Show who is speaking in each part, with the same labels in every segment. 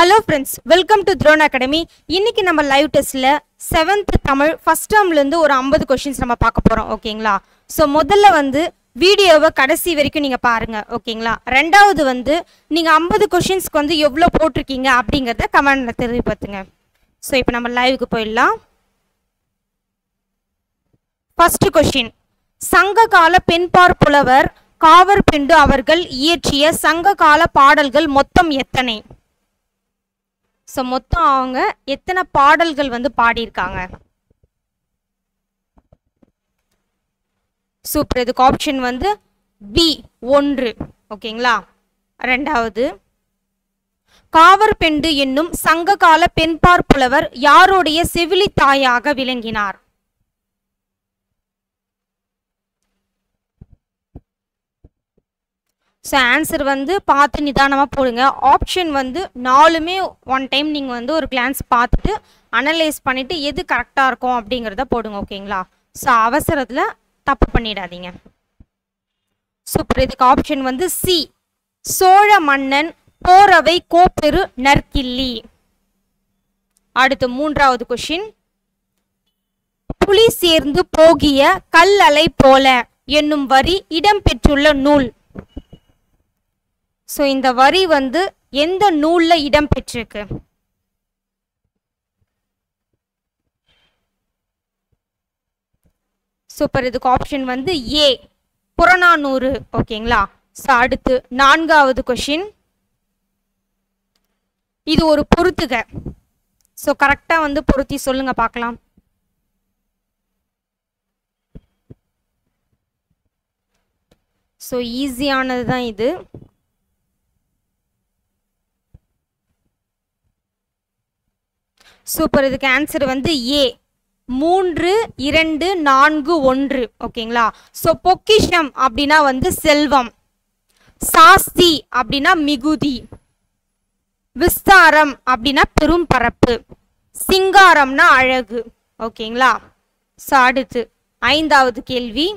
Speaker 1: Hello friends, welcome to Drone Academy. இன்னைக்கு நம்ம live டெஸ்ட்ல 7th தமிழ் ஃபர்ஸ்ட் டேர்ம்ல இருந்து ஒரு 50 क्वेश्चंस நம்ம பார்க்க போறோம் ஓகேங்களா. சோ முதல்ல வந்து வீடியோவை கடைசி வரைக்கும் நீங்க பாருங்க ஓகேங்களா. ரெண்டாவது வந்து நீங்க 50 क्वेश्चंसக்கு வந்து எவ்வளவு போட்டுருக்கீங்க அப்படிங்கறத கமெண்ட்ல தெரிவிப்பதுங்க. சோ இப்போ நம்ம லைவ்க்கு போயிடலாம். ஃபர்ஸ்ட் क्वेश्चन, சங்ககால பெண்பார் புலவர் காவற்பெண்டு அவர்கள் இயற்றிய சங்ககால பாடல்கள் மொத்தம் எத்தனை? சோ மொத்தம் அவங்க எத்தனை பாடல்கள் வந்து பாடியிருக்காங்க? சூப்பர். இதுக்கு ஆப்ஷன் வந்து பி 1 ஓகேங்களா. ரெண்டாவது, காவற்பெண்டு என்னும் சங்ககால பெண்பார் புலவர் யாருடைய செவிலி தாயாக விளங்கினார்? ஸோ ஆன்சர் வந்து பார்த்து நிதானமாக போடுங்க. ஆப்ஷன் வந்து 4மே ஒன் டைம் நீங்கள் வந்து ஒரு கிளான்ஸ் பார்த்துட்டு அனலைஸ் பண்ணிவிட்டு எது கரெக்டாக இருக்கும் அப்படிங்கிறத போடுங்க ஓகேங்களா. ஸோ அவசரத்தில் தப்பு பண்ணிடாதீங்க. சூப்பர். இதுக்கு ஆப்ஷன் வந்து சி, சோழ மன்னன் போரவை கோப்பெரு நற்கிள்ளி. அடுத்து மூன்றாவது கொஷின், புலி சேர்ந்து போகிய கல் அலை போல என்னும் வரி இடம்பெற்றுள்ள நூல். ஸோ இந்த வரி வந்து எந்த நூல்ல இடம் பெற்றிருக்கு? சூப்பர். இதுக்கு ஆப்ஷன் வந்து ஏ, புறநானூறு ஓகேங்களா. ஸோ அடுத்து நான்காவது கொஷின், இது ஒரு பொறுத்துக. ஸோ கரெக்டா வந்து பொருத்தி சொல்லுங்க பார்க்கலாம். ஸோ ஈஸியானது தான் இது. சூப்பர். இதுக்கு ஆன்சர் வந்து ஏ, 3 2 4 1 ஓகேங்களா. ஸோ பொக்கிஷம் அப்படின்னா வந்து செல்வம், சாஸ்தி அப்படின்னா மிகுதி, விஸ்தாரம் அப்படின்னா பெரும் பரப்பு, சிங்காரம்னா அழகு ஓகேங்களா. ஸோ அடுத்து ஐந்தாவது கேள்வி,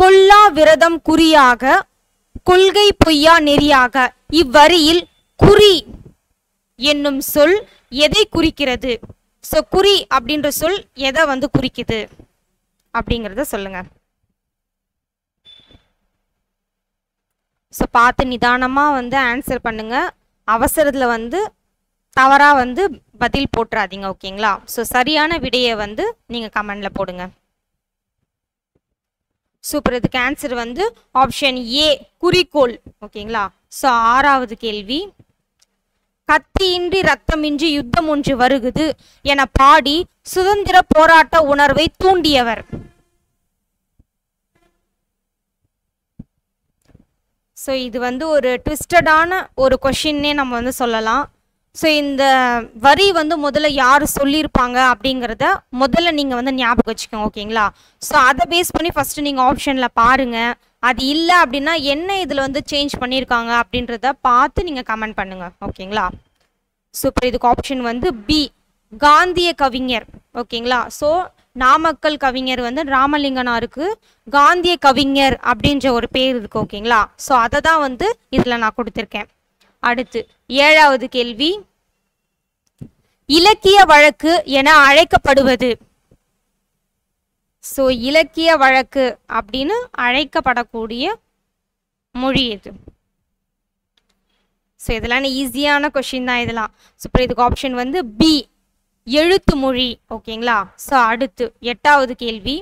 Speaker 1: கொல்லா விரதம் குறியாக கொள்கை பொய்யா நெறியாக இவ்வரியில் குறி என்னும் சொல் எதை குறிக்கிறது? சோ குறி அப்படின்ற சொல் எதை வந்து குறிக்குது அப்படிங்கறத சொல்லுங்க. சோ பார்த்து நிதானமா வந்து ஆன்சர் பண்ணுங்க. அவசரத்துல வந்து தவறா வந்து பதில் போட்டுறாதீங்க ஓகேங்களா. சோ சரியான விடையை வந்து நீங்க கமெண்ட்ல போடுங்க. சூப்பர். இதுக்கு ஆன்சர் வந்து ஆப்ஷன் ஏ, குறிக்கோள் ஓகேங்களா. சோ ஆறாவது கேள்வி, கத்தியின்றி ரத்தமின்றி யுத்தம் ஒன்று வருகுது என பாடி சுதந்திர போராட்ட உணர்வை தூண்டியவர். ஸோ இது வந்து ஒரு ட்விஸ்டடான ஒரு கொஷின்னே நம்ம வந்து சொல்லலாம். ஸோ இந்த வரி வந்து முதல்ல யார் சொல்லியிருப்பாங்க அப்படிங்கிறத முதல்ல நீங்கள் வந்து ஞாபகம் வச்சுக்கோங்க ஓகேங்களா. ஸோ அதை பேஸ் பண்ணி ஃபஸ்ட்டு நீங்கள் ஆப்ஷனில் பாருங்கள். அது இல்லை அப்படின்னா என்ன இதில் வந்து சேஞ்ச் பண்ணியிருக்காங்க அப்படின்றத பார்த்து நீங்கள் கமெண்ட் பண்ணுங்க ஓகேங்களா. சூப்பர். இதுக்கு ஆப்ஷன் வந்து பி, காந்திய கவிஞர் ஓகேங்களா. ஸோ நாமக்கல் கவிஞர் வந்து ராமலிங்கனாருக்கு காந்திய கவிஞர் அப்படின்ற ஒரு பேர் இருக்கு ஓகேங்களா. ஸோ அதை தான் வந்து இதில் நான் கொடுத்துருக்கேன். அடுத்து ஏழாவது கேள்வி, இலக்கிய வழக்கு என அழைக்கப்படுவது. ஸோ இலக்கிய வழக்கு அப்படின்னு அழைக்கப்படக்கூடிய மொழி எது? ஸோ இதெல்லாம் ஈஸியான கொஷின் தான் இதெல்லாம். சூப்பர். இதுக்கு ஆப்ஷன் வந்து பி, எழுத்து மொழி ஓகேங்களா. ஸோ அடுத்து எட்டாவது கேள்வி,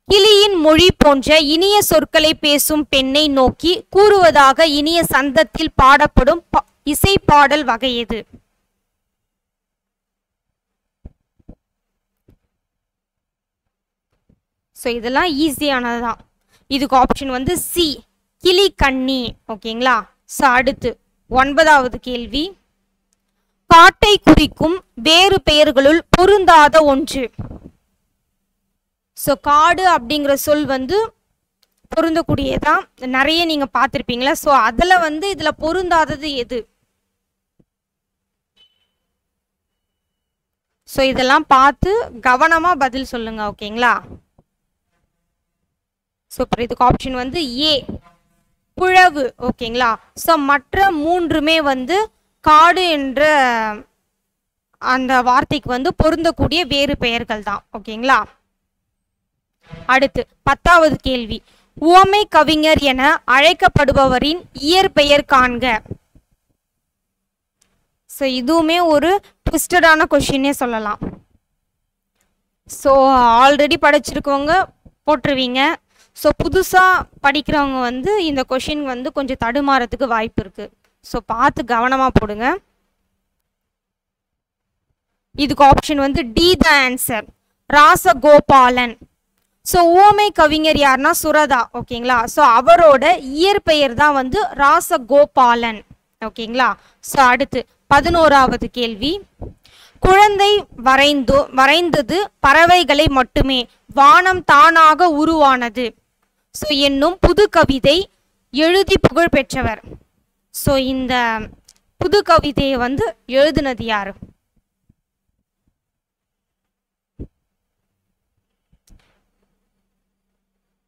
Speaker 1: கிளியின் மொழி போன்ற இனிய சொற்களை பேசும் பெண்ணை நோக்கி கூறுவதாக இனிய சந்தத்தில் பாடப்படும் இசை பாடல் வகை எது? ஸோ இதெல்லாம் ஈஸியானதுதான். இதுக்கு ஆப்ஷன் வந்து சி, கிளி கண்ணி ஓகேங்களா. ஸோ அடுத்து ஒன்பதாவது கேள்வி, காட்டை குறிக்கும் வேறு பெயர்களுள் பொருந்தாத ஒன்று. ஸோ காடு அப்படிங்கிற சொல் வந்து பொருந்தக்கூடியதான், நிறைய நீங்க பார்த்துருப்பீங்களா. ஸோ அதில் வந்து இதுல பொருந்தாதது எது? ஸோ இதெல்லாம் பார்த்து கவனமா பதில் சொல்லுங்க ஓகேங்களா. சூப்பர். இதுக்கு ஆப்ஷன் வந்து ஏ, புழவு ஓகேங்களா. ஸோ மற்ற மூன்றுமே வந்து காடு என்ற அந்த வார்த்தைக்கு வந்து பொருந்தக்கூடிய வேறு பெயர்கள் தான். ஓகேங்களா. அடுத்து 10வது கேள்வி, உவமை கவிஞர் என அழைக்கப்படுபவரின் இயற்பெயர் காண்க. ஸோ இதுவுமே ஒரு ட்விஸ்டடான கொஷினே சொல்லலாம். ஸோ ஆல்ரெடி படிச்சிருக்கவங்க போட்டுருவீங்க. ஸோ புதுசாக படிக்கிறவங்க வந்து இந்த கொஷின் வந்து கொஞ்சம் தடுமாறதுக்கு வாய்ப்பு இருக்குது. ஸோ பார்த்து கவனமாக போடுங்க. இதுக்கு ஆப்ஷன் வந்து D the answer, Rajagopalan. So உவமை கவிஞர் யாருன்னா சுரதா. ஓகேங்களா. ஸோ அவரோட இயற்பெயர் தான் வந்து ராசகோபாலன். ஓகேங்களா. ஸோ அடுத்து 11வது கேள்வி, குழந்தை வரைந்தது பறவைகளை மட்டுமே, வானம் தானாக உருவானது ஸோ என்னும் புது கவிதை எழுதி புகழ் பெற்றவர். ஸோ இந்த புது கவிதையை வந்து எழுதுனது யாரு?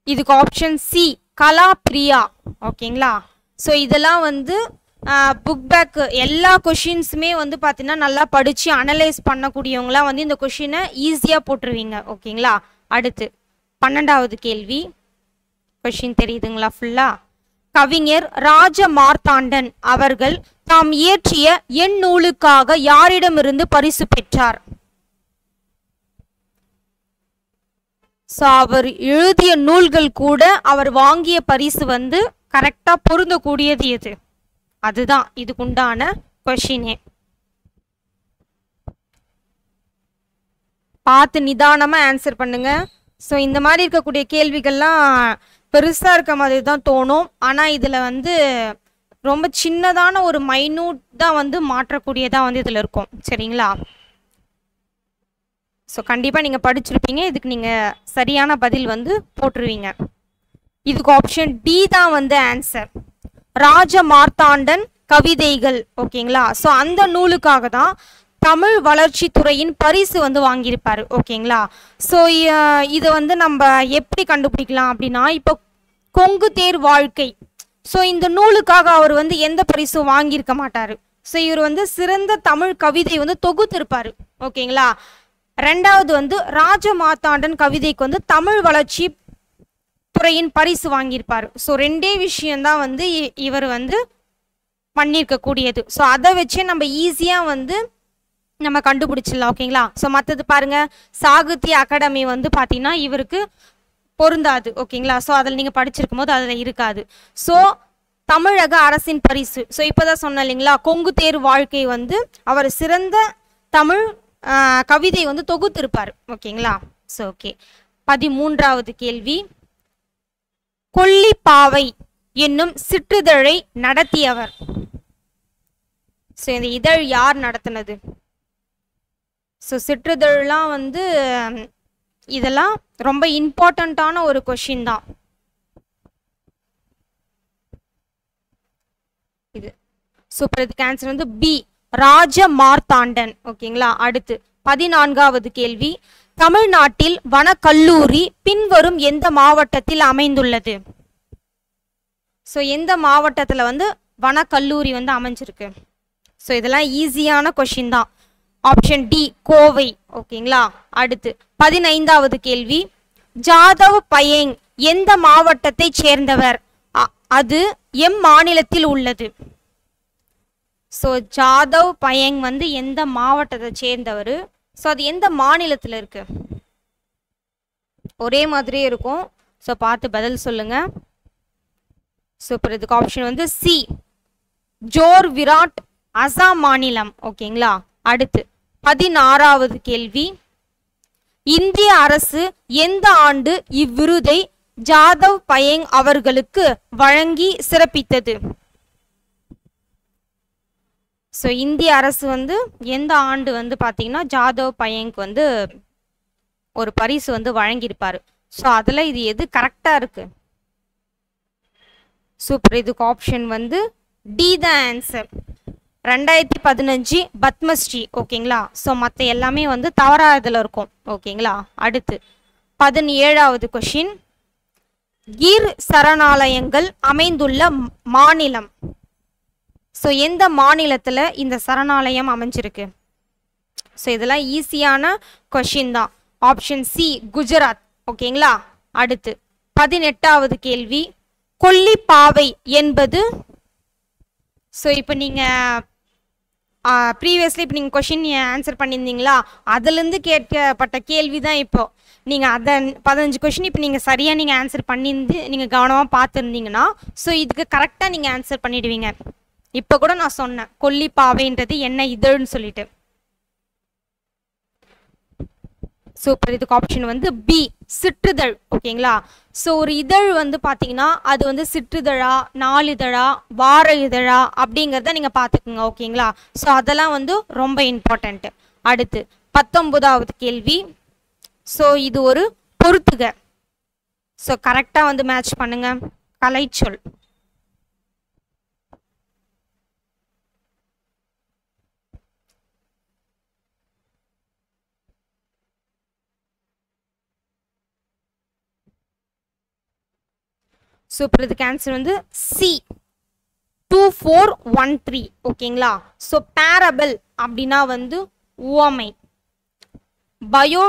Speaker 1: இதுக்கு ஆப்ஷன் சி, கலாப்ரியா. ஓகேங்களா. ஸோ இதெல்லாம் வந்து புக் பேக் எல்லா கொஷின்ஸுமே வந்து பார்த்தீங்கன்னா நல்லா படித்து அனலைஸ் பண்ணக்கூடியவங்களாம் வந்து இந்த கொஷினை ஈஸியாக போட்டுருவீங்க. ஓகேங்களா. அடுத்து 12வது கேள்வி, கொஷின் தெரியுதுங்களா ஃபுல்லாக? கவிஞர் ராஜ மார்த்தாண்டன் அவர்கள் தாம் இயற்றிய என் நூலுக்காக யாரிடமிருந்து பரிசு பெற்றார்? ஸோ அவர் எழுதிய நூல்கள் கூட அவர் வாங்கிய பரிசு வந்து கரெக்டாக பொருந்தக்கூடியது எது? அதுதான் இதுக்குண்டான கொஷினே. பார்த்து நிதானமாக ஆன்சர் பண்ணுங்க. ஸோ இந்த மாதிரி இருக்கக்கூடிய கேள்விகள்லாம் பெருசாக இருக்க மாதிரி தான் தோணும். ஆனால் இதில் வந்து ரொம்ப சின்னதான ஒரு மைனூட் தான் வந்து மாற்றக்கூடியதாக வந்து இதில் இருக்கும். சரிங்களா. ஸோ கண்டிப்பாக நீங்கள் படிச்சிருப்பீங்க. இதுக்கு நீங்கள் சரியான பதில் வந்து போட்டுருவீங்க. இதுக்கு ஆப்ஷன் டி தான் வந்து ஆன்சர், ராஜ மார்த்தாண்டன் கவிதைகள். ஓகேங்களா. ஸோ அந்த நூலுக்காக தான் தமிழ் வளர்ச்சி துறையின் பரிசு வந்து வாங்கியிருப்பாரு. ஓகேங்களா. ஸோ இதை வந்து நம்ம எப்படி கண்டுபிடிக்கலாம் அப்படின்னா, இப்போ கொங்கு தேர் வாழ்க்கை, ஸோ இந்த நூலுக்காக அவர் வந்து எந்த பரிசும் வாங்கியிருக்க மாட்டார். ஸோ இவர் வந்து சிறந்த தமிழ் கவிதை வந்து தொகுத்திருப்பார். ஓகேங்களா. ரெண்டாவது வந்து ராஜ மார்த்தாண்டன் கவிதைக்கு வந்து தமிழ் வளர்ச்சி துறையின் பரிசு வாங்கியிருப்பார். ஸோ ரெண்டே விஷயம்தான் வந்து இவர் வந்து பண்ணியிருக்க கூடியது. ஸோ அதை வச்சே நம்ம ஈஸியாக வந்து நம்ம கண்டுபிடிச்சிடலாம். ஓகேங்களா. ஸோ மற்றது பாருங்க, சாகித்ய அகாடமி வந்து பார்த்தீங்கன்னா இவருக்கு பொருந்தாது. ஓகேங்களா. ஸோ அதில் நீங்கள் படிச்சிருக்கும் போது அதில் இருக்காது. ஸோ தமிழக அரசின் பரிசு, ஸோ இப்போதான் சொன்னேன் இல்லைங்களா, கொங்கு தேர் வாழ்க்கை வந்து அவர் சிறந்த தமிழ் கவிதை வந்து தொகுத்திருப்பார். ஓகேங்களா. So okay. 13வது கேள்வி, கொல்லிப்பாவை என்னும் சிற்றிதழை நடத்தியவர். ஸோ இந்த இதழ் யார் நடத்தினது? ஸோ சிற்றிதழ்லாம் வந்து இதெல்லாம் ரொம்ப இம்பார்ட்டண்ட்டான ஒரு கொஷின் தான் இது. சூப்பர். இதுக்கு ஆன்சர் வந்து பி, ராஜ மார்த்தாண்டன். ஓகேங்களா. அடுத்து 14வது கேள்வி, தமிழ்நாட்டில் வனக்கல்லூரி பின்வரும் எந்த மாவட்டத்தில் அமைந்துள்ளது? ஸோ எந்த மாவட்டத்தில் வந்து வனக்கல்லூரி வந்து அமைஞ்சிருக்கு? ஸோ இதெல்லாம் ஈஸியான கொஷின் தான். Option D, Kovai. ஓகேங்களா. அடுத்து 15வது கேள்வி, ஜாதவ் பயங் எந்த மாவட்டத்தை சேர்ந்தவர்? அது எம் மாநிலத்தில் உள்ளது. ஸோ ஜாதவ் பயங் வந்து எந்த மாவட்டத்தை சேர்ந்தவர்? ஸோ அது எந்த மாநிலத்தில் இருக்கு? ஒரே மாதிரியே இருக்கும். ஸோ பார்த்து பதில் சொல்லுங்க. சூப்பர். இதுக்கு ஆப்ஷன் வந்து சி, ஜோர் விராட், அசாம் மாநிலம். ஓகேங்களா. அடுத்து 16வது கேள்வி, இந்திய அரசு எந்த ஆண்டு இவ்விருதை ஜாதவ் பயங் அவர்களுக்கு வழங்கி சிறப்பித்தது? ஸோ இந்திய அரசு வந்து எந்த ஆண்டு வந்து பார்த்தீங்கன்னா ஜாதவ் பயங்க் வந்து ஒரு பரிசு வந்து வழங்கியிருப்பாரு. ஸோ அதில் இது எது கரெக்டாக இருக்கு? சூப்பர். இதுக்கு ஆப்ஷன் வந்து டி த ஆன்சர், 2015 பத்மஸ்ரீ. ஓகேங்களா. ஸோ மற்ற எல்லாமே வந்து தவறாக இதில் இருக்கும். ஓகேங்களா. அடுத்து 17வது கொஷின், கீர் சரணாலயங்கள் அமைந்துள்ள மாநிலம். ஸோ எந்த மாநிலத்தில் இந்த சரணாலயம் அமைஞ்சிருக்கு? ஸோ இதெல்லாம் ஈஸியான கொஷின் தான். Option C Gujarat. ஓகேங்களா. அடுத்து 18வது கேள்வி, கொல்லிப்பாவை என்பது, ஸோ இப்போ நீங்கள் ப்ரீவியஸ்லி இப்போ நீங்கள் கொஷின் ஆன்சர் பண்ணியிருந்தீங்களா, அதுலேருந்து கேட்கப்பட்ட கேள்வி தான். இப்போ நீங்கள் அதை 15 கொஷின் இப்போ நீங்கள் சரியாக நீங்கள் ஆன்சர் பண்ணியிருந்து நீங்கள் கவனமாக பார்த்துருந்தீங்கன்னா ஸோ இதுக்கு கரெக்டாக நீங்கள் ஆன்சர் பண்ணிடுவீங்க. இப்போ கூட நான் சொன்னேன் கொல்லிப்பாவைன்றது என்ன இதழ்னு சொல்லிட்டு. சூப்பர். இதுக்கு ஆப்ஷன் வந்து பி சிற்றிதழ். ஓகேங்களா. ஸோ ஒரு இதழ் வந்து பார்த்தீங்கன்னா அது வந்து சிற்றிதழா, நாளிதழா, வார இதழா அப்படிங்கிறத நீங்கள் பார்த்துக்குங்க. ஓகேங்களா. ஸோ அதெல்லாம் வந்து ரொம்ப இம்பார்ட்டண்ட்டு. அடுத்து 19வது கேள்வி. ஸோ இது ஒரு பொறுத்துக. ஸோ கரெக்டாக வந்து மேட்ச் பண்ணுங்க. கலைச்சொல். சூப்பர். இதுக்கு ஆன்சர் வந்து சி 2413. ஓகேங்களா. ஸோ பேரபிள் அப்படின்னா வந்து உவமை, பயோ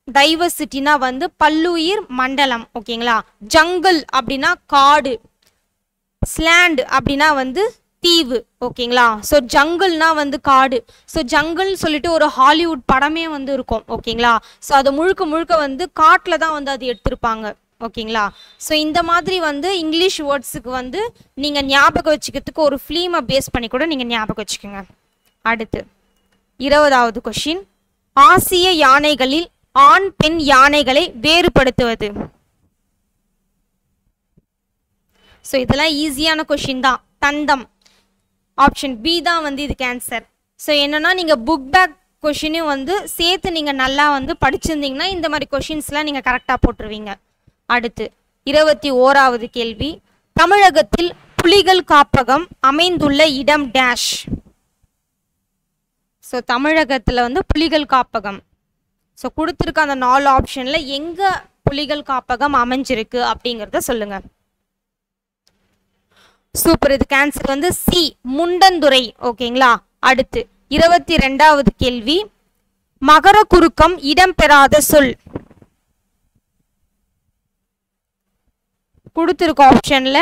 Speaker 1: டைவர்சிட்டினா வந்து பல்லுயிர் மண்டலம். ஓகேங்களா. ஜங்கிள் அப்படின்னா காடு, ஸ்லாண்ட் அப்படின்னா வந்து தீவு. ஓகேங்களா. ஸோ ஜங்கிள்னா வந்து காடு. ஸோ ஜங்கிள் சொல்லிட்டு ஒரு ஹாலிவுட் படமே வந்து இருக்கும். ஓகேங்களா. ஸோ அது முழுக்க முழுக்க வந்து காட்டில் தான் வந்து அது எடுத்திருப்பாங்க. ஓகேங்களா. ஸோ இந்த மாதிரி வந்து இங்கிலீஷ் வேர்ட்ஸுக்கு வந்து நீங்கள் ஞாபகம் வச்சுக்கிறதுக்கு ஒரு ஃபிலிமை பேஸ் பண்ணி கூட நீங்கள் ஞாபகம் வச்சுக்கோங்க. அடுத்து 20வது கொஷின், ஆசிய யானைகளில் ஆண் பெண் யானைகளை வேறுபடுத்துவது. ஸோ இதெல்லாம் ஈஸியான கொஷின் தான். தந்தம். ஆப்ஷன் பி தான் வந்து இதுக்கு ஆன்சர். ஸோ என்னன்னா நீங்கள் புக் பேக் கொஷினையும் வந்து சேர்த்து நீங்கள் நல்லா வந்து படிச்சிருந்தீங்கன்னா இந்த மாதிரி கொஷின்ஸ்லாம் நீங்கள் கரெக்டாக போட்டுருவீங்க. அடுத்து 21வது கேள்வி, தமிழகத்தில் புலிகள் காப்பகம் அமைந்துள்ள இடம் டேஷ். ஸோ தமிழகத்தில் வந்து புலிகள் காப்பகம், ஸோ கொடுத்துருக்க அந்த 4 ஆப்ஷனில் எங்கே புலிகள் காப்பகம் அமைஞ்சிருக்கு அப்படிங்கிறத சொல்லுங்க. சூப்பர். இதுக்கு ஆன்சர் வந்து சி முண்டந்துறை. ஓகேங்களா. அடுத்து 22வது கேள்வி, மகர குறுக்கம் இடம்பெறாத சொல். கொடுத்துருக்க ஆப்ஷன்ல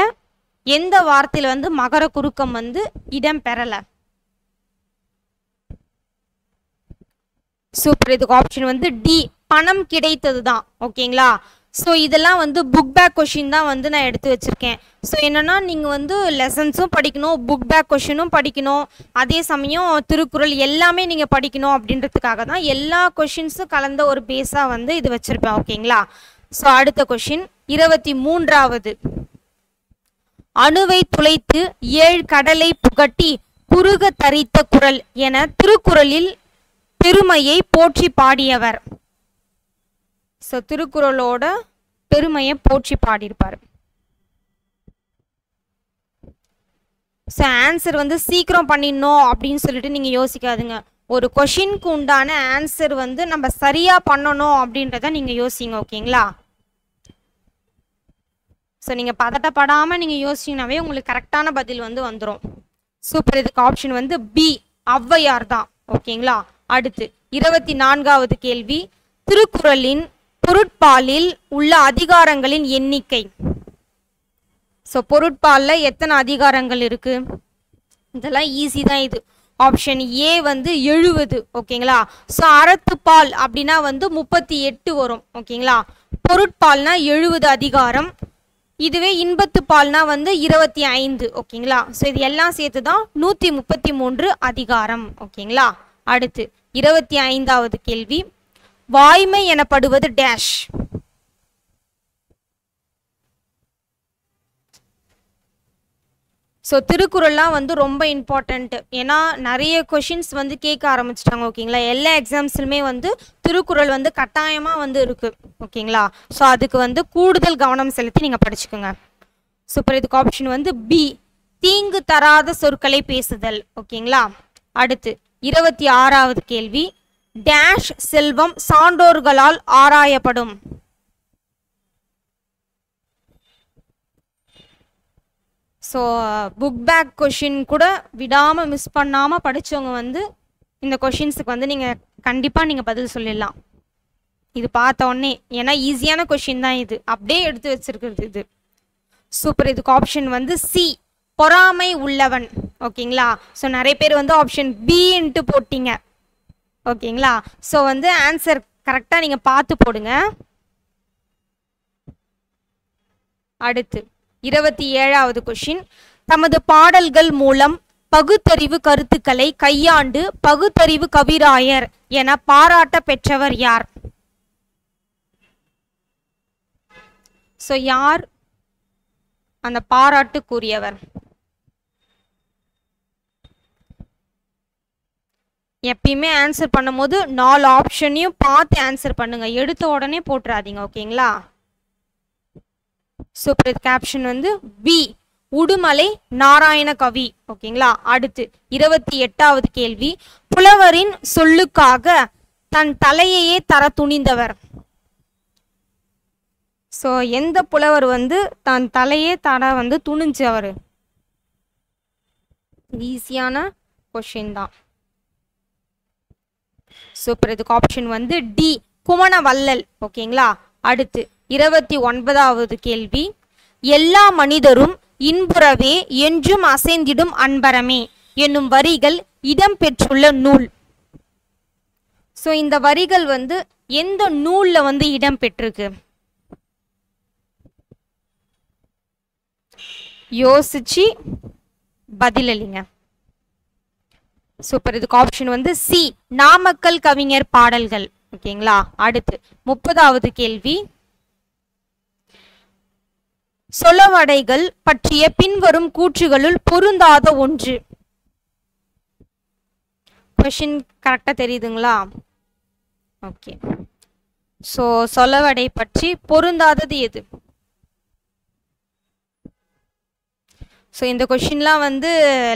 Speaker 1: எந்த வார்த்தையில் வந்து மகர குறுக்கம் வந்து இடம்பெறல? சூப்பர். இதுக்கு ஆப்ஷன் வந்து டி பணம் கிடைத்தது தான். ஓகேங்களா. ஸோ இதெல்லாம் வந்து புக் பேக் கொஷின் தான் வந்து நான் எடுத்து வச்சிருக்கேன். ஸோ என்னன்னா நீங்கள் வந்து லெசன்ஸும் படிக்கணும், புக் பேக் கொஷினும் படிக்கணும், அதே சமயம் திருக்குறள் எல்லாமே நீங்கள் படிக்கணும் அப்படின்றதுக்காக தான் எல்லா கொஷின்ஸும் கலந்த ஒரு பேஸாக வந்து இது வச்சிருப்பேன். ஓகேங்களா. ஸோ அடுத்த கொஷின் 23வது, அணுவை துளைத்து 7 கடலை புகட்டி குறுக தரித்த குரல் என திருக்குறளில் பெருமையை போற்றி பாடியவர். ஸோ திருக்குறளோட பெருமையை போற்றி பாடியிருப்பார். ஸோ ஆன்சர் வந்து சீக்கிரம் பண்ணிடணும் அப்படின்னு சொல்லிட்டு நீங்கள் யோசிக்காதுங்க. ஒரு கொஷினுக்கு உண்டான ஆன்சர் வந்து நம்ம சரியாக பண்ணணும் அப்படின்றத நீங்கள் யோசிங்க. ஓகேங்களா. ஸோ நீங்கள் பதட்டப்படாமல் நீங்கள் யோசிச்சிங்கனாவே உங்களுக்கு கரெக்டான பதில் வந்து வந்துடும். சூப்பர். இதுக்கு ஆப்ஷன் வந்து பி ஔவையார் தான். ஓகேங்களா. அடுத்து 24வது கேள்வி, திருக்குறளின் பொருட்பாலில் உள்ள அதிகாரங்களின் எண்ணிக்கை. ஸோ பொருட்பாலில் எத்தனை அதிகாரங்கள் இருக்கு? இதெல்லாம் ஈஸி தான். இது ஆப்ஷன் ஏ வந்து 70. ஓகேங்களா. ஸோ அறத்துப்பால் அப்படின்னா வந்து 38 வரும். ஓகேங்களா. பொருட்பால்னா 70 அதிகாரம். இதுவே இன்பத்துப்பால்னா வந்து 25. ஓகேங்களா. ஸோ இது எல்லாம் சேர்த்து தான் 133 அதிகாரம். ஓகேங்களா. அடுத்து 25வது கேள்வி, வாய்மை எனப்படுவது டேஷ். ஸோ திருக்குறள்லாம் வந்து ரொம்ப இம்பார்ட்டண்ட். ஏன்னா நிறைய கொஷின்ஸ் வந்து கேட்க ஆரம்பிச்சிட்டாங்க. ஓகேங்களா. எல்லா எக்ஸாம்ஸ்லுமே வந்து திருக்குறள் வந்து கட்டாயமாக வந்து இருக்கு. ஓகேங்களா. ஸோ அதுக்கு வந்து கூடுதல் கவனம் செலுத்தி நீங்கள் படிச்சுக்கோங்க. சூப்பர். இதுக்கு ஆப்ஷன் வந்து பி தீங்கு தராத சொற்களை பேசுதல். ஓகேங்களா. அடுத்து 26வது கேள்வி, டேஷ் செல்வம் சான்றோர்களால் ஆராயப்படும். So so book back question கூட விடாமல் மிஸ் பண்ணாமல் படித்தவங்க வந்து இந்த கொஷின்ஸுக்கு வந்து நீங்கள் கண்டிப்பாக நீங்கள் பதில் சொல்லிடலாம். இது பார்த்த உடனே, ஏன்னா ஈஸியான கொஷின் தான் இது, அப்படியே எடுத்து வச்சிருக்கிறது இது. சூப்பர். இதுக்கு ஆப்ஷன் வந்து சி, பொறாமை உள்ளவன். ஓகேங்களா? ஸோ நிறைய பேர் வந்து ஆப்ஷன் பின்ட்டு போட்டிங்க. ஓகேங்களா? ஸோ வந்து ஆன்சர் கரெக்டாக நீங்கள் பார்த்து போடுங்க. அடுத்து 27வது கொஷின். தமது பாடல்கள் மூலம் பகுத்தறிவு கருத்துக்களை கையாண்டு பகுத்தறிவு கவிராயர் என பாராட்ட பெற்றவர் யார்? ஸோ யார் அந்த பாராட்டுக்குரியவர்? எப்பயுமே ஆன்சர் பண்ணும்போது 4 ஆப்ஷனையும் பார்த்து ஆன்சர் பண்ணுங்க, எடுத்த உடனே போட்டுறாதீங்க. ஓகேங்களா? சூப்பர். இதுக்கு ஆப்ஷன் வந்து பி, உடுமலை நாராயண கவி. ஓகேங்களா? அடுத்து 28வது கேள்வி. புலவரின் சொல்லுக்காக தன் தலையையே தர துணிந்தவர். ஸோ எந்த புலவர் வந்து தன் தலையே தர வந்து துணிஞ்சவர்? ஈஸியான கொஷின் தான். சூப்பர். இதுக்கு ஆப்ஷன் வந்து டி, குமணவள்ளல். ஓகேங்களா? அடுத்து 29வது கேள்வி. எல்லா மனிதரும் இன்புறவே என்றும் அசைந்திடும் அன்பரமே என்னும் வரிகள் இடம்பெற்றுள்ள நூல். ஸோ இந்த வரிகள் வந்து எந்த நூல்ல வந்து இடம்பெற்றிருக்கு? யோசிச்சு பதிலளிங்க. சூப்பர். இதுக்கு ஆப்ஷன் வந்து சி, நாமக்கல் கவிஞர் பாடல்கள். ஓகேங்களா? அடுத்து 30வது கேள்வி. சொலவடைகள் பற்றிய பின்வரும் கூற்றுகளுள் பொருந்தாத ஒன்று. கொஷின் கரெக்டா தெரியுதுங்களா? ஓகே. ஸோ சொலவடை பற்றி பொருந்தாதது எது? ஸோ இந்த கொஷின்லாம் வந்து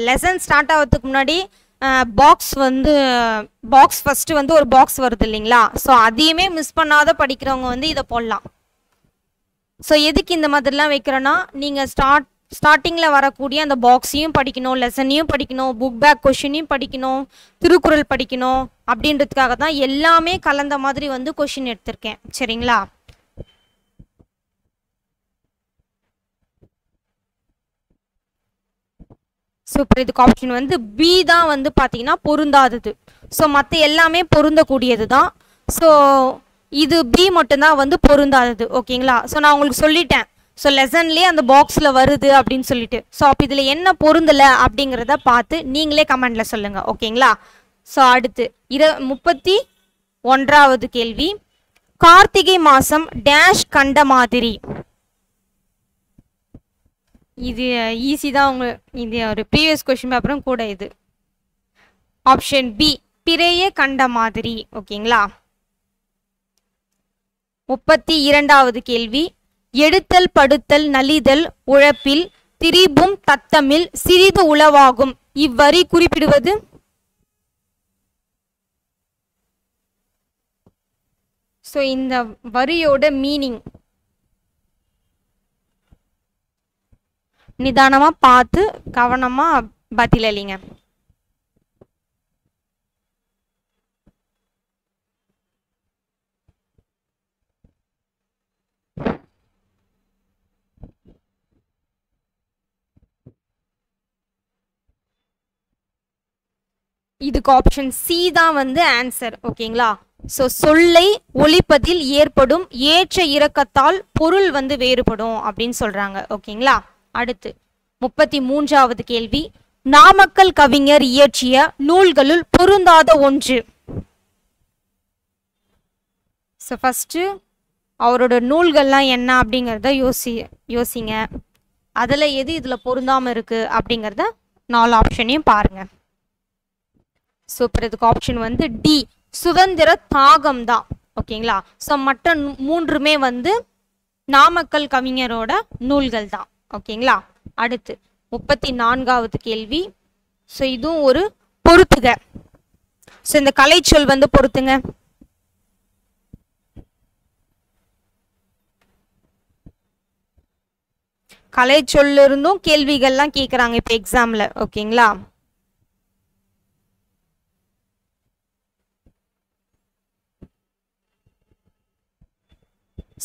Speaker 1: லெசன் ஸ்டார்ட் ஆகிறதுக்கு முன்னாடி பாக்ஸ் ஃபஸ்ட்டு வந்து ஒரு பாக்ஸ் வருது இல்லைங்களா? ஸோ அதையுமே மிஸ் பண்ணாத படிக்கிறவங்க வந்து இதை போடலாம். ஸோ எதுக்கு இந்த மாதிரிலாம் வைக்கிறோன்னா, நீங்கள் ஸ்டார்டிங்கில் வரக்கூடிய அந்த பாக்ஸையும் படிக்கணும், லெசனையும் படிக்கணும், புக் பேக் கொஷினையும் படிக்கணும், திருக்குறள் படிக்கணும் அப்படின்றதுக்காக தான் எல்லாமே கலந்த மாதிரி வந்து கொஷின் எடுத்திருக்கேன். சரிங்களா? சூப்பர். இதுக்கு ஆப்ஷன் வந்து பி தான் வந்து பார்த்தீங்கன்னா பொருந்தாதது. ஸோ மற்ற எல்லாமே பொருந்தக்கூடியது தான். ஸோ இது பி மட்டும்தான் வந்து பொருந்தாதது. ஓகேங்களா? ஸோ நான் உங்களுக்கு சொல்லிட்டேன். ஸோ லெசன்லேயே அந்த பாக்ஸில் வருது அப்படின்னு சொல்லிட்டு. ஸோ அப்போ இதில் என்ன பொருந்தலை அப்படிங்கிறத பார்த்து நீங்களே கமெண்டில் சொல்லுங்கள். ஓகேங்களா? ஸோ அடுத்து 31வது கேள்வி. கார்த்திகை மாதம் டேஷ் கண்ட மாதிரி. இது ஈஸி தான். இது ஒரு ப்ரீவியஸ் கொஸ்டின் பேப்பரும் கூட இது. ஆப்ஷன் பி, பிறைய கண்ட மாதிரி. ஓகேங்களா? 32வது கேள்வி. எடுத்தல் படுத்தல் நலிதல் உழப்பில் திரிபும் தத்தமில் சிறிது உளவாகும் இவ்வரி குறிப்பிடுவது? ஸோ இந்த வரியோட மீனிங் நிதானமா பார்த்து கவனமா பதிலளிங்க. இதுக்கு ஆப்ஷன் சி தான் வந்து ஆன்சர். ஓகேங்களா? ஸோ சொல்லை ஒலிப்பதில் ஏற்படும் ஏற்ற இறக்கத்தால் பொருள் வந்து வேறுபடும் அப்படின்னு சொல்றாங்க. ஓகேங்களா? அடுத்து 33வது கேள்வி. நாமக்கல் கவிஞர் இயற்றிய நூல்களுள் பொருந்தாத ஒன்று. ஸோ ஃபஸ்ட்டு அவரோட நூல்கள்லாம் என்ன அப்படிங்கிறத யோசிங்க. அதில் எது இதில் பொருந்தாமல் இருக்குது அப்படிங்கிறத 4 ஆப்ஷனையும் பாருங்க. சூப்பர். இதுக்கு ஆப்ஷன் வந்து டி, சுதந்திர தாகம் தான். ஓகேங்களா? ஸோ மற்ற 3மே வந்து நாமக்கல் கவிஞரோட நூல்கள் தான். ஓகேங்களா? அடுத்து 34வது கேள்வி. ஸோ இதுவும் ஒரு பொறுத்துக. ஸோ இந்த கலைச்சொல் வந்து பொறுத்துங்க. கலை சொல்ல இருந்தும் கேள்விகள்லாம் கேட்குறாங்க இப்போ எக்ஸாமில். ஓகேங்களா?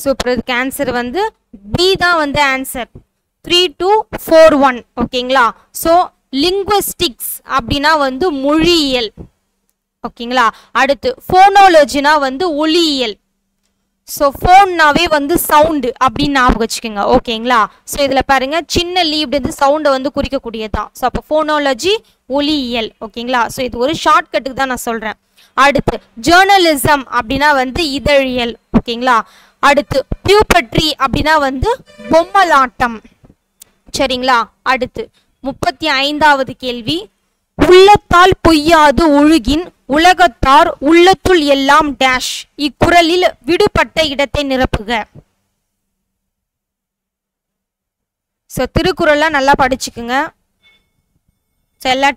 Speaker 1: ஸோ இப்போ இதுக்கு ஆன்சர் வந்து பி தான் வந்து ஆன்சர். 3241. ஓகேங்களா? ஸோ லிங்குவிஸ்டிக்ஸ் அப்படின்னா வந்து மொழியியல். ஓகேங்களா? அடுத்து ஃபோனாலஜினா வந்து ஒலியியல். ஸோ ஃபோன்னாவே வந்து சவுண்டு அப்படின்னு ஞாபகம் வச்சுக்கோங்க. ஓகேங்களா? ஸோ இதில் பாருங்க சின்ன லீவ் வந்து சவுண்டை வந்து குறிக்கக்கூடியதான். ஸோ அப்போ ஃபோனாலஜி ஒலியியல். ஓகேங்களா? ஸோ இது ஒரு ஷார்ட்கட்டுக்கு தான் நான் சொல்கிறேன். அடுத்து ஜேர்னலிசம் அப்படின்னா வந்து இதழியல். ஓகேங்களா? அடுத்து பியூபட்ரி அப்படின்னா வந்து பொம்மலாட்டம். சரிங்களா? அடுத்து 35வது கேள்வி, உள்ளத்தால் பொய்யாது ஒழுகின் உலகத்தார் உள்ளத்துள் எல்லாம் டேஷ், இக்குறளில் விடுபட்ட இடத்தை நிரப்புக. ஸோ திருக்குறள்லாம் நல்லா படிச்சுக்குங்க. ஸோ எல்லா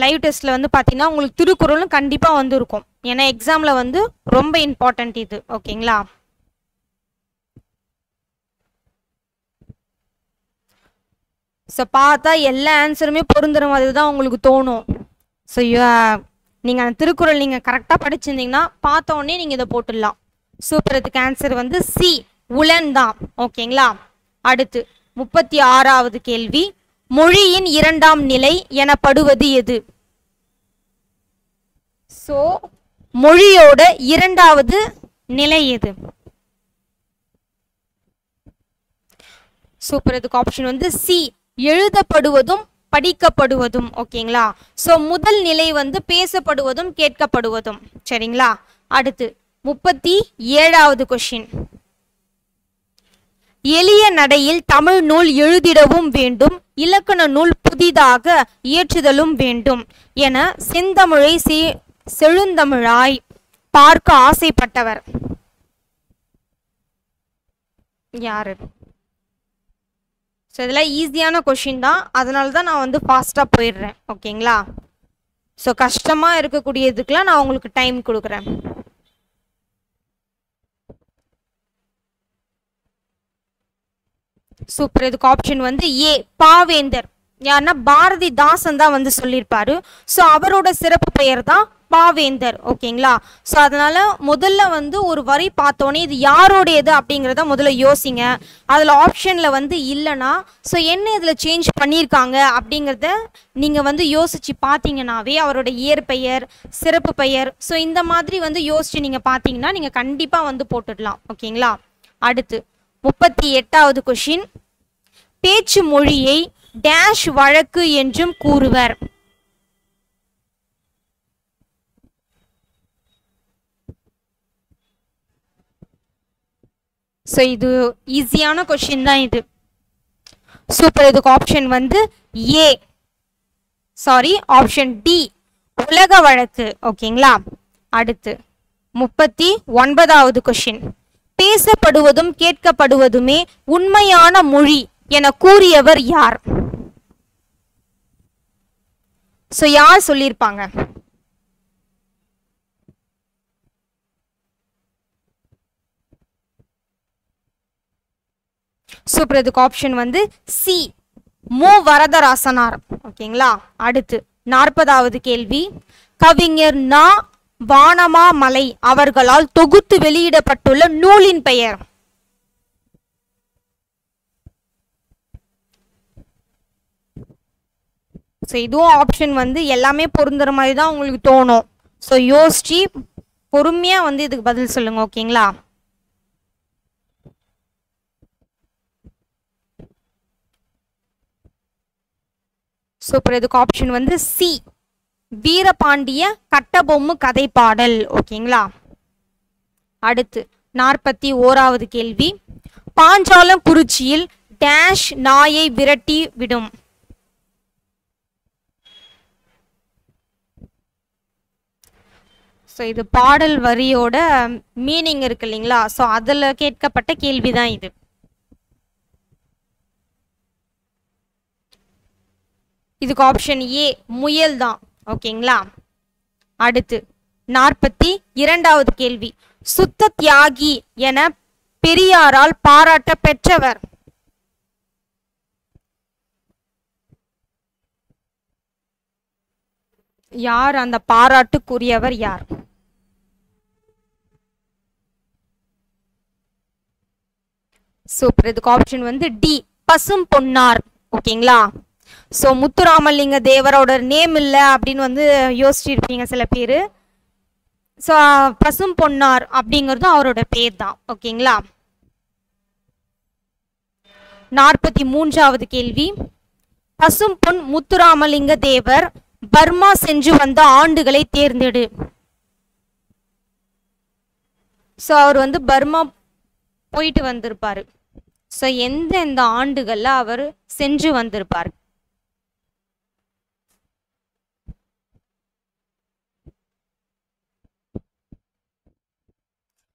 Speaker 1: லைவ் டெஸ்ட்டில் வந்து பார்த்தீங்கன்னா உங்களுக்கு திருக்குறளும் கண்டிப்பாக வந்து இருக்கும். ஏன்னா எக்ஸாமில் வந்து ரொம்ப இம்பார்ட்டன்ட் இது. ஓகேங்களா? ஸோ பார்த்தா எல்லா ஆன்சருமே பொருந்துற மாதிரி தான் உங்களுக்கு தோணும். ஸோ நீங்கள் அந்த திருக்குறள் நீங்கள் கரெக்டாக படிச்சிருந்தீங்கன்னா பார்த்த உடனே நீங்கள் இதை போட்டுடலாம். சூப்பர். இதுக்கு ஆன்சர் வந்து சி உலன் தான். ஓகேங்களா? அடுத்து 36வது கேள்வி, மொழியின் இரண்டாம் நிலை எனப்படுவது எது? ஸோ மொழியோட இரண்டாவது நிலை எது? சூப்பர். இதுக்கு ஆப்ஷன் வந்து சி எழுதப்படுவதும் படிக்கப்படுவதும். ஓகேங்களா? ஸோ முதல் நிலை வந்து பேசப்படுவதும் கேட்கப்படுவதும். சரிங்களா? அடுத்து 37வது கொஸ்டின், எளிய நடையில் தமிழ் நூல் எழுதிடவும் வேண்டும், இலக்கண நூல் புதிதாக இயற்றுதலும் வேண்டும் என செந்தமிழை செழுந்தமிழாய் பார்க்க ஆசைப்பட்டவர் யாரு? ஸோ இதெல்லாம் ஈஸியான கொஷின் தான், அதனால தான் நான் வந்து ஃபாஸ்ட்டாக போயிடுறேன். ஓகேங்களா? ஸோ கஷ்டமாக இருக்கக்கூடியதுக்கெலாம் நான் உங்களுக்கு டைம் கொடுக்குறேன். சூப்பர். இதுக்கு ஆப்ஷன் வந்து ஏ பாவேந்தர். யாருன்னா பாரதிதாசன் தான் வந்து சொல்லியிருப்பாரு. ஸோ அவரோட சிறப்பு பெயர் தான் பாவேந்தர். ஓகேங்களா? ஸோ அதனால முதல்ல வந்து ஒரு வரி பார்த்தோன்னே இது யாரோடையது அப்படிங்கிறத முதல்ல யோசிங்க. அதில் ஆப்ஷனில் வந்து இல்லைன்னா ஸோ என்ன இதில் சேஞ்ச் பண்ணியிருக்காங்க அப்படிங்கிறத நீங்கள் வந்து யோசித்து பார்த்தீங்கன்னாவே அவரோட இயற்பெயர் சிறப்பு பெயர் ஸோ இந்த மாதிரி வந்து யோசித்து நீங்கள் பார்த்தீங்கன்னா நீங்கள் கண்டிப்பாக வந்து போட்டுடலாம். ஓகேங்களா? அடுத்து 38வது கொஷின், பேச்சு மொழியை டேஷ் வழக்கு என்றும் கூறுவர். ஸோ இது ஈஸியான கொஷின் தான் இது. சூப்பர். இதுக்கு ஆப்ஷன் வந்து ஏ சாரி ஆப்ஷன் டி உலக வழக்கு. ஓகேங்களா? அடுத்து 39வது கொஷின், பேசப்படுவதும் கேட்கப்படுவதுமே உண்மையான மொழி என கூறியவர் யார்? ஸோ யார் சொல்லியிருப்பாங்க? சூப்பர். இதுக்கு ஆப்ஷன் வந்து சி மு வரதராசனார். ஓகேங்களா? அடுத்து 40வது கேள்வி, கவிஞர் நா வானமாமலை அவர்களால் தொகுத்து வெளியிடப்பட்டுள்ள நூலின் பெயர்? ஸோ இதுவும் ஆப்ஷன் வந்து எல்லாமே பொருந்துற மாதிரி தான் உங்களுக்கு தோணும். ஸோ யோசிச்சு பொறுமையாக வந்து இதுக்கு பதில் சொல்லுங்க. ஓகேங்களா? சூப்பர். இதுக்கு ஆப்ஷன் வந்து சி வீரபாண்டிய கட்டபொம்மு கதை பாடல். ஓகேங்களா? அடுத்து 41வது கேள்வி, பாஞ்சாலம் குறிச்சியில் டேஷ் நாயை விரட்டி விடும். ஸோ இது பாடல் வரியோட மீனிங் இருக்கு இல்லைங்களா? ஸோ அதில் கேட்கப்பட்ட கேள்வி தான் இது. இதுக்கு ஆப்ஷன் ஏ முயல் தான். ஓகேங்களா? அடுத்து 42வது கேள்வி, சுத்த தியாகி என பெரியாரால் பாராட்ட பெற்றவர்? யார் அந்த பாராட்டுக்குரியவர் யார்? சூப்பர். இதுக்கு ஆப்ஷன் வந்து டி, பசும் பொன்னார். ஓகேங்களா? ஸோ முத்துராமலிங்க தேவரோட நேம் இல்லை அப்படின்னு வந்து யோசிச்சிருப்பீங்க சில பேர். ஸோ பசும் பொன்னார் அப்படிங்கிறதும் அவரோட பேர் தான். ஓகேங்களா? 43வது கேள்வி, பசும் பொன் முத்துராமலிங்க தேவர் பர்மா சென்று வந்த ஆண்டுகளை தேர்ந்தெடு. ஸோ அவர் வந்து பர்மா போயிட்டு வந்திருப்பாரு. ஸோ எந்தெந்த ஆண்டுகள்ல அவர் சென்று வந்திருப்பார்?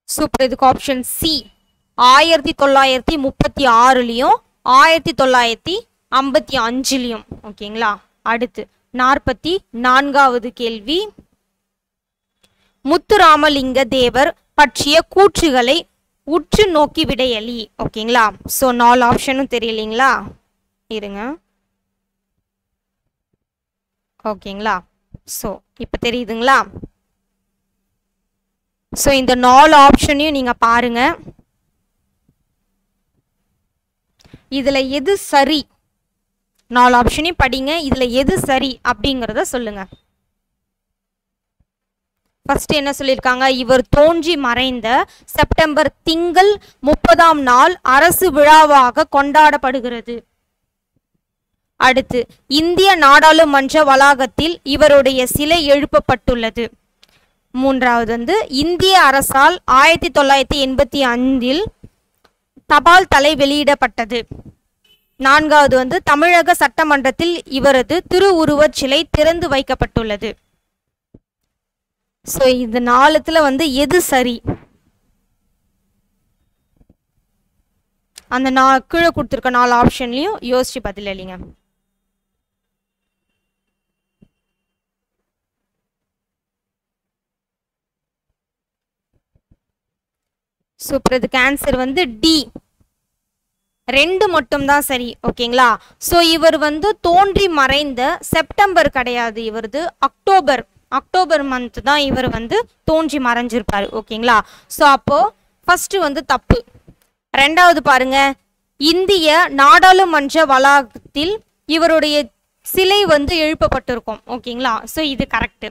Speaker 1: சூப்பர். இதுக்கு ஆப்ஷன் சி, 1936லயும் 1955லயும். ஓகேங்களா? அடுத்து 44வது கேள்வி, முத்துராமலிங்க தேவர் பற்றிய கூற்றுகளை உற்று நோக்கி விடையளி. ஓகேங்களா? ஸோ 4 ஆப்ஷனும் தெரியலீங்களா? இருங்க. ஓகேங்களா? ஸோ இப்போ தெரியுதுங்களா? ஸோ இந்த 4 ஆப்ஷனையும் நீங்க பாருங்க. இதுல எது சரி? 4 ஆப்ஷனையும் படிங்க. இதுல எது சரி அப்படிங்கிறத சொல்லுங்க. ஃபர்ஸ்ட் என்ன சொல்லியிருக்காங்க? இவர் தோன்றி மறைந்த செப்டம்பர் திங்கள் 30ஆம் நாள் அரசு விழாவாக கொண்டாடப்படுகிறது. அடுத்து, இந்திய நாடாளுமன்ற வளாகத்தில் இவருடைய சிலை எழுப்பப்பட்டுள்ளது. மூன்றாவது வந்து, இந்திய அரசால் 1985இல் தபால் தலை வெளியிடப்பட்டது. நான்காவது வந்து, தமிழக சட்டமன்றத்தில் இவரது திருவுருவச் சிலை திறந்து வைக்கப்பட்டுள்ளது. ஸோ இது 4த்துல வந்து எது சரி? அந்த கீழே கொடுத்துருக்க 4 ஆப்ஷன்லையும் யோசிச்சு பதில் இல்லைங்க. சூப்பர். இதுக்கு ஆன்சர் வந்து டி, 2 மட்டும் தான் சரி. ஓகேங்களா? ஸோ இவர் வந்து தோன்றி மறைந்த செப்டம்பர் கிடையாது, இவரது அக்டோபர் மந்த் தான் இவர் வந்து தோன்றி மறைஞ்சிருப்பாரு. ஓகேங்களா? ஸோ அப்போ ஃபர்ஸ்ட் வந்து தப்பு. 2வது பாருங்க, இந்திய நாடாளுமன்ற வளாகத்தில் இவருடைய சிலை வந்து எழுப்பப்பட்டிருக்கும். ஓகேங்களா? ஸோ இது கரெக்ட்.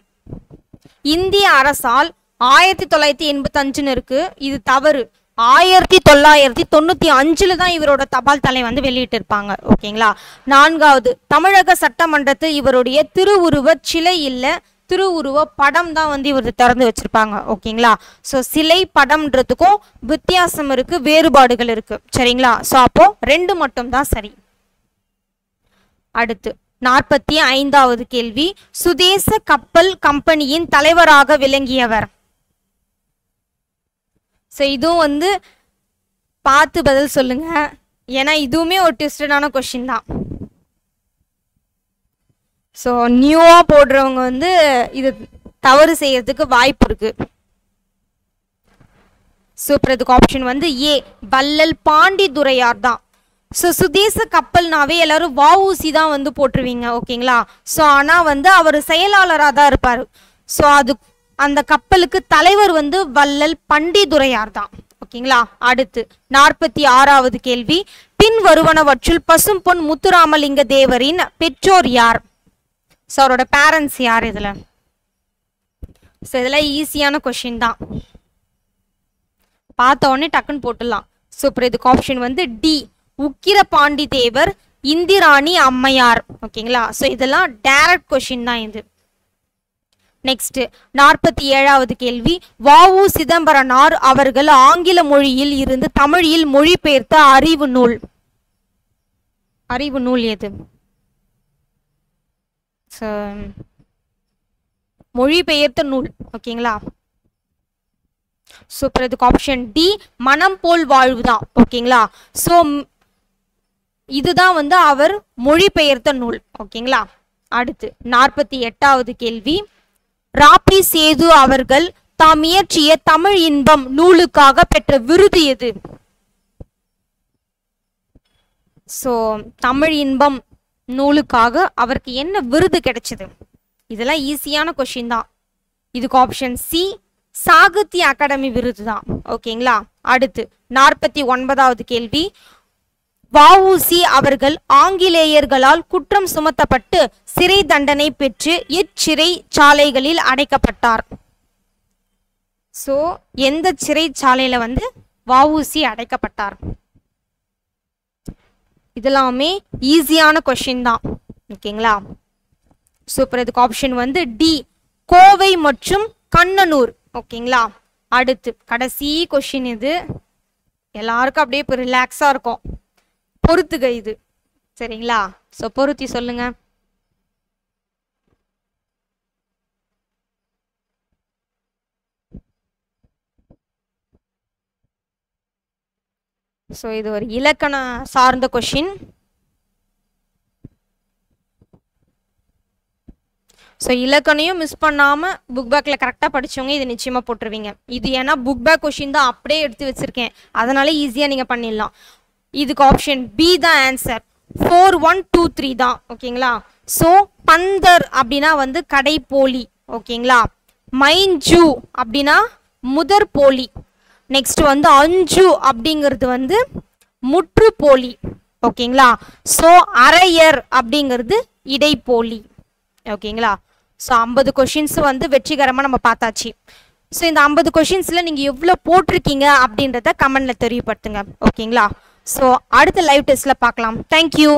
Speaker 1: இந்திய அரசால் 1985 இருக்கு, இது தவறு. 1995 தான் இவரோட தபால் தலை வந்து வெளியிட்டு இருப்பாங்க. ஓகேங்களா? 4வது, தமிழக சட்டமன்றத்தில் இவருடைய திருவுருவ சிலை இல்ல, திருவுருவ படம் தான் வந்து இவர் திறந்து வச்சிருப்பாங்க. ஓகேங்களா? ஸோ சிலை படம்ன்றதுக்கும் வித்தியாசம் இருக்கு, வேறுபாடுகள் இருக்கு. சரிங்களா? ஸோ அப்போ 2 மட்டும் தான் சரி. அடுத்து 45வது கேள்வி, சுதேச கப்பல் கம்பெனியின் தலைவராக விளங்கியவர். ஸோ இதுவும் வந்து பார்த்து பதில் சொல்லுங்க, ஏன்னா இதுவுமே ஒரு ட்விஸ்டடான கொஸ்டின் தான். ஸோ நியூவா போடுறவங்க வந்து இது தவறு செய்யறதுக்கு வாய்ப்பு இருக்கு. சூப்பர். இதுக்கு ஆப்ஷன் வந்து ஏ, வள்ளல் பாண்டித்துரையார் தான். ஸோ சுதேச கப்பல்னாவே எல்லாரும் வஉசி தான் வந்து போட்டுருவீங்க. ஓகேங்களா? ஸோ ஆனால் வந்து அவர் செயலாளராக தான் இருப்பார். ஸோ அந்த கப்பலுக்கு தலைவர் வந்து வள்ளல் பண்டித்துரையார் தான். ஓகேங்களா? அடுத்து 46வது கேள்வி, பின் வருவனவற்றுள் பசும் பொன் முத்துராமலிங்க தேவரின் பெற்றோர் யார்? ஸோ அவரோட பேரண்ட்ஸ் யார் இதுல? ஸோ இதெல்லாம் ஈஸியான கொஸ்டின் தான், பார்த்த உடனே டக்குன்னு போட்டுடலாம். சூப்பர். இதுக்கு ஆப்ஷன் வந்து டி, உக்கிரபாண்டி தேவர், இந்திராணி அம்மையார். ஓகேங்களா? ஸோ இதெல்லாம் டைரக்ட் கொஸ்டின் தான் இது. நெக்ஸ்ட் 47வது கேள்வி, வஉ சிதம்பரனார் அவர்கள் ஆங்கில மொழியில் இருந்து தமிழில் மொழிபெயர்த்த அறிவு நூல் எது? மொழிபெயர்த்த நூல். ஓகேங்களா? சூப்பர். இதுக்கு ஆப்ஷன் டி, மனம் போல் வாழ்வுதான். ஓகேங்களா? ஸோ இதுதான் வந்து அவர் மொழிபெயர்த்த நூல். ஓகேங்களா? அடுத்து 48வது கேள்வி, ராபி சேது அவர்கள் தாம் இயற்றிய தமிழ் இன்பம் நூலுக்காக பெற்ற விருது எது? ஸோ தமிழ் இன்பம் நூலுக்காக அவருக்கு என்ன விருது கிடைச்சது? இதெல்லாம் ஈஸியான கொஷின் தான். இதுக்கு ஆப்ஷன் சி சாகித்ய அகாடமி விருது தான். ஓகேங்களா. அடுத்து 49வது கேள்வி. வஉசி அவர்கள் ஆங்கிலேயர்களால் குற்றம் சுமத்தப்பட்டு சிறை தண்டனை பெற்று எச்சிறை சாலைகளில் அடைக்கப்பட்டார்? ஸோ எந்த சிறைச்சாலையில வந்து வஉசி அடைக்கப்பட்டார்? இதெல்லாமே ஈஸியான கொஷின் தான். ஓகேங்களா. சூப்பர். இதுக்கு ஆப்ஷன் வந்து டி கோவை மற்றும் கண்ணனூர். ஓகேங்களா. அடுத்து கடைசி கொஷின் இது. எல்லாருக்கும் அப்படியே இப்போ ரிலாக்ஸா இருக்கும். பொறுத்துக இது. சரிங்களா. ஸோ பொருத்தி சொல்லுங்க. ஸோ இது ஒரு இலக்கண சார்ந்த கொஷின். ஸோ இலக்கணையும் மிஸ் பண்ணாமல் புக் பேக்கில் கரெக்டாக படித்தவங்க இது நிச்சயமாக போட்டுருவீங்க. இது ஏன்னா புக் பேக் கொஷின் தான் அப்படியே எடுத்து வச்சுருக்கேன், அதனால ஈஸியாக நீங்கள் பண்ணிடலாம். இதுக்கு ஆப்ஷன் பி தான் ஆன்சர். 4123 தான். ஓகேங்களா. ஸோ பந்தர் அப்படின்னா வந்து கடைப்போலி. ஓகேங்களா. மைஞ்சு அப்படின்னா முதற்போலி. நெக்ஸ்ட் வந்து அஞ்சு அப்படிங்கிறது வந்து முற்றுப்போலி. ஓகேங்களா. ஸோ அரையர் அப்படிங்கிறது இடைப்போலி. ஓகேங்களா. ஸோ 50 கொஷின்ஸ் வந்து வெற்றிகரமாக நம்ம பார்த்தாச்சு. ஸோ இந்த 50 கொஷின்ஸில் நீங்கள் எவ்வளோ போட்டிருக்கீங்க அப்படின்றத கமெண்ட்ல தெரியப்படுத்துங்க. ஓகேங்களா. ஸோ அடுத்த லைவ் டெஸ்ட்டில் பார்க்கலாம். தேங்க்யூ.